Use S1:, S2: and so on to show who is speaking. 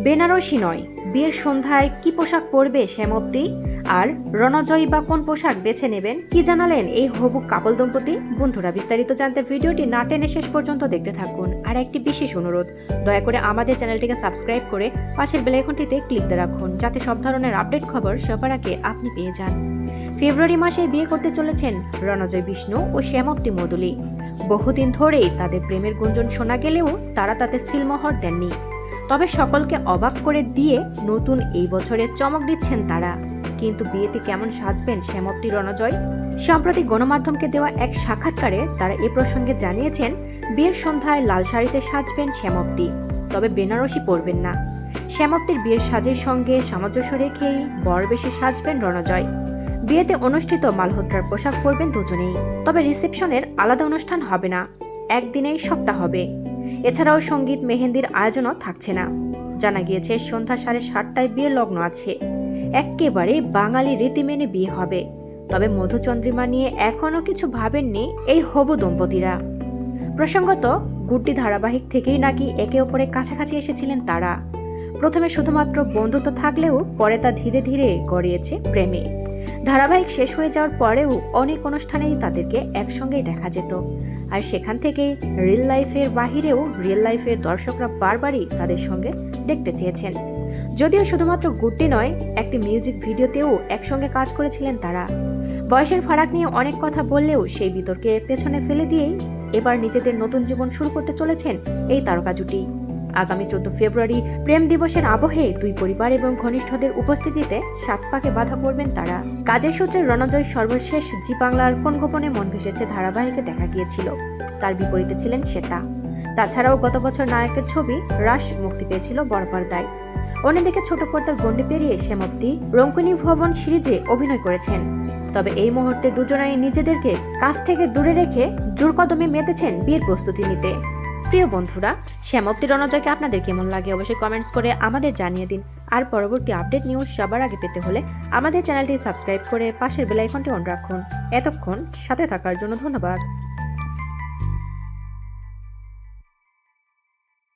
S1: বেনারসি নয়, বিয়ের সন্ধ্যায় কি পোশাক পরবে শ্যামপ্তি আর রণজয় বা কোন পোশাক বেছে নেবেন, কি জানালেন এই হবু কাপল দম্পতি? বন্ধুরা, বিস্তারিত জানতে ভিডিওটি না টেনে শেষ পর্যন্ত দেখতে থাকুন। আর একটি বিশেষ অনুরোধ, দয়া করে আমাদের চ্যানেলটিকে সাবস্ক্রাইব করে পাশের বেল আইকনটিতে ক্লিক দিয়ে রাখুন, যাতে সব ধরনের আপডেট খবর সবার আগে আপনি পেয়ে যান। ফেব্রুয়ারি মাসে বিয়ে করতে চলেছেন রণজয় বিষ্ণু ও শ্যামপ্তি মদুলি। বহুদিন ধরেই তাদের প্রেমের গুঞ্জন শোনা গেলেও তারা তাতে সিলমোহর দেননি। তবে সকলকে অবাক করে দিয়ে নতুন এই বছরে চমক দিচ্ছেন তারা। কিন্তু বিয়েতে কেমন সাজবেন শ্যামপ্তি রণজয়? সম্প্রতি গণমাধ্যমকে দেওয়া এক সাক্ষাৎকারে তারা এ প্রসঙ্গে জানিয়েছেন, বিয়ের সন্ধ্যায় লাল শাড়িতে সাজবেন শ্যামপ্তি, তবে বেনারসি পরবেন না। শ্যামপ্তির বিয়ের সাজের সঙ্গে সামঞ্জস্য রেখেই বর বেশি সাজবেন রণজয়। বিয়েতে অনুষ্ঠিত মালহোত্রার পোশাক পরবেন দুজনেই, তবে রিসেপশনের আলাদা অনুষ্ঠান হবে না, একদিনেই সবটা হবে। এছাড়াও সঙ্গীত মেহেন্দির আয়োজনও থাকছে না। জানা গিয়েছে সন্ধ্যা 7:30টায় বিয়ের লগ্ন আছে। একেবারে বাঙালি রীতি মেনে বিয়ে হবে। তবে মধুচন্দ্রিমা নিয়ে এখনো কিছু ভাবেননি এই হবু দম্পতিরা। প্রসঙ্গত, গুড্ডি ধারাবাহিক থেকেই নাকি একে অপরের কাছাকাছি এসেছিলেন তারা। প্রথমে শুধুমাত্র বন্ধুত্ব থাকলেও পরে তা ধীরে ধীরে গড়িয়েছে প্রেমে। ধারাবাহিক শেষ হয়ে যাওয়ার পরেও অনেক অনুষ্ঠানেই তাদেরকে একসঙ্গেই দেখা যেত। আর সেখান থেকেই রিয়েল লাইফের বাহিরেও রিয়েল লাইফের দর্শকরা বারবারই তাদের সঙ্গে দেখতে চেয়েছেন। যদিও শুধুমাত্র গুড্ডি নয়, একটি মিউজিক ভিডিওতেও একসঙ্গে কাজ করেছিলেন তারা। বয়সের ফারাক নিয়ে অনেক কথা বললেও সেই বিতর্কে পেছনে ফেলে দিয়েই এবার নিজেদের নতুন জীবন শুরু করতে চলেছেন এই তারকা জুটি। আগামী 14 ফেব্রুয়ারি প্রেম দিবসের আবহে দুই পরিবার এবং ঘনিষ্ঠদের উপস্থিতিতে সাত পাকে বাধা পড়বেন তারা। কাজের সূত্রে রণজয় সর্বশেষ জি বাংলার কোন গোপনে মন ভেসেছে ধারাবাহিকে দেখা গিয়েছিল। তার বিপরীতে ছিলেন শ্বেতা। তাছাড়াও গত বছর নায়কের ছবি রাশ মুক্তি পেয়েছিল বড় পর্দায়। অন্যদিকে ছোট পর্দার গণ্ডি পেরিয়ে শ্যামপ্তি রঙ্কিনী ভবন সিরিজে অভিনয় করেছেন। তবে এই মুহূর্তে দুজনাই নিজেদেরকে কাছ থেকে দূরে রেখে জোর কদমে মেতেছেন বিয়ের প্রস্তুতি নিতে। প্রিয় বন্ধুরা, শ্যামপ্তি রণজয়কে আপনাদের কেমন লাগে অবশ্যই কমেন্টস করে আমাদের জানিয়ে দিন। আর পরবর্তী আপডেট নিউজ সবার আগে পেতে হলে আমাদের চ্যানেলটি সাবস্ক্রাইব করে পাশের বেল আইকনটি অন রাখুন। এতক্ষণ সাথে থাকার জন্য ধন্যবাদ।